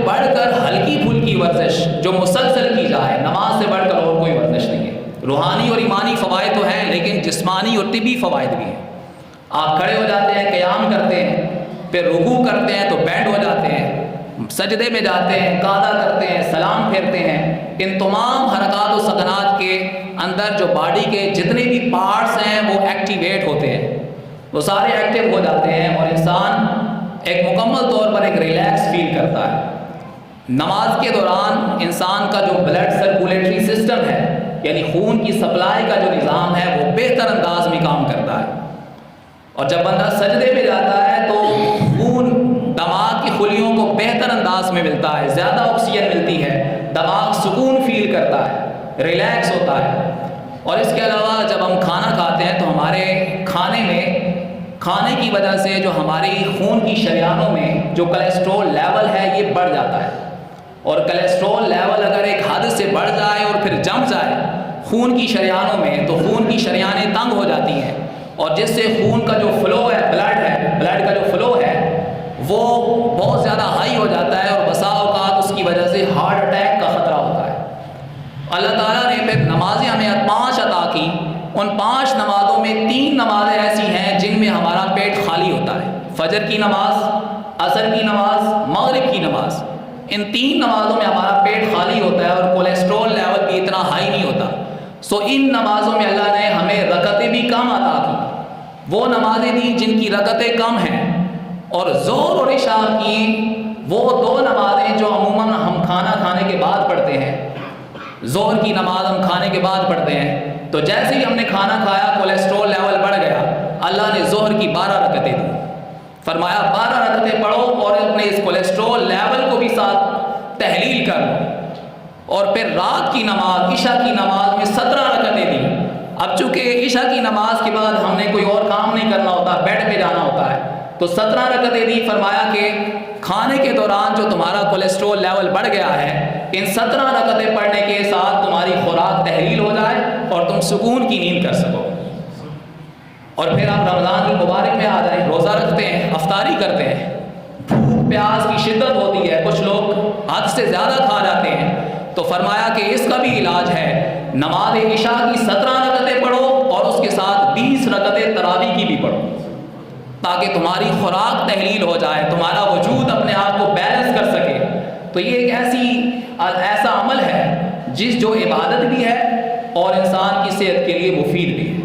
بڑھ کر ہلکی پھلکی ورزش جو مسلسل کی جائے، نماز سے بڑھ کر اور کوئی ورزش نہیں ہے۔ روحانی اور ایمانی فوائد تو ہیں، لیکن جسمانی اور طبی فوائد بھی ہیں۔ آپ کھڑے ہو جاتے ہیں، قیام کرتے ہیں، پھر رکوع کرتے ہیں تو بینڈ ہو جاتے ہیں، سجدے میں جاتے ہیں، قعدہ کرتے ہیں، سلام پھیرتے ہیں۔ ان تمام حرکات و سکنات کے اندر جو باڈی کے جتنے بھی پارٹس ہیں وہ ایکٹیویٹ ہوتے ہیں، وہ سارے ایکٹیو ہو جاتے ہیں، اور انسان ایک مکمل طور پر ایک ریلیکس فیل کرتا ہے۔ نماز کے دوران انسان کا جو بلڈ سرکولیٹری سسٹم ہے، یعنی خون کی سپلائی کا جو نظام ہے، وہ بہتر انداز میں کام کرتا ہے۔ اور جب بندہ سجدے میں جاتا ہے تو خون دماغ کی خلیوں کو بہتر انداز میں ملتا ہے، زیادہ آکسیجن ملتی ہے، دماغ سکون فیل کرتا ہے، ریلیکس ہوتا ہے۔ اور اس کے علاوہ جب ہم کھانا کھاتے ہیں تو ہمارے کھانے میں، کھانے کی وجہ سے جو ہماری خون کی شریانوں میں جو کولیسٹرول لیول ہے یہ بڑھ جاتا ہے، اور کولیسٹرول لیول اگر ایک حد سے بڑھ جائے اور پھر جم جائے خون کی شریانوں میں تو خون کی شریانیں تنگ ہو جاتی ہیں، اور جس سے خون کا جو فلو ہے، بلڈ کا جو فلو ہے وہ بہت زیادہ ہائی ہو جاتا ہے، اور بسا اوقات اس کی وجہ سے ہارٹ اٹیک کا خطرہ ہوتا ہے۔ اللہ تعالیٰ نے پھر نمازیں ہمیں 5 عطا کی، ان 5 نمازوں میں 3 نمازیں ایسی ہیں جن میں ہمارا پیٹ خالی ہوتا ہے، فجر کی نماز، عصر کی نماز، مغرب کی نماز۔ ان 3 نمازوں میں ہمارا پیٹ خالی ہوتا ہے اور کولیسٹرول لیول بھی اتنا ہائی نہیں ہوتا۔ ان نمازوں میں اللہ نے ہمیں رکعتیں بھی کم عطا کی، وہ نمازیں دی جن کی رکعتیں کم ہیں، اور ظہر اور عشاء کی وہ 2 نمازیں جو عموماً ہم کھانا کھانے کے بعد پڑھتے ہیں۔ ظہر کی نماز ہم کھانے کے بعد پڑھتے ہیں، تو جیسے ہی ہم نے کھانا کھایا کولیسٹرول لیول بڑھ گیا، اللہ نے ظہر کی 12 رکعتیں دی، فرمایا 12 رکعتیں پڑھو اور اپنے اس کولیسٹرول لیول کو بھی ساتھ تحلیل کر لو۔ اور پھر رات کی نماز، عشاء کی نماز میں 17 رکعتیں دی۔ اب چونکہ عشاء کی نماز کے بعد ہم نے کوئی اور کام نہیں کرنا ہوتا، بیڈ پہ جانا ہوتا ہے، تو 17 رکعتیں دی۔ فرمایا کہ کھانے کے دوران جو تمہارا کولیسٹرول لیول بڑھ گیا ہے، ان 17 رکعتیں پڑھنے کے ساتھ تمہاری خوراک تحلیل ہو جائے اور تم سکون کی نیند کر سکو۔ اور پھر آپ رمضان کی مبارک میں آ جائیں، روزہ رکھتے ہیں، افطاری کرتے ہیں، بھوک پیاس کی شدت ہوتی ہے، کچھ لوگ حد سے زیادہ کھا جاتے ہیں، تو فرمایا کہ اس کا بھی علاج ہے، نماز عشاء کی 17 رکعتیں پڑھو اور اس کے ساتھ 20 رکعتیں تراویح کی بھی پڑھو، تاکہ تمہاری خوراک تحلیل ہو جائے، تمہارا وجود اپنے آپ کو بیلنس کر سکے۔ تو یہ ایک ایسا عمل ہے جو عبادت بھی ہے اور انسان کی صحت کے لیے مفید بھی ہے۔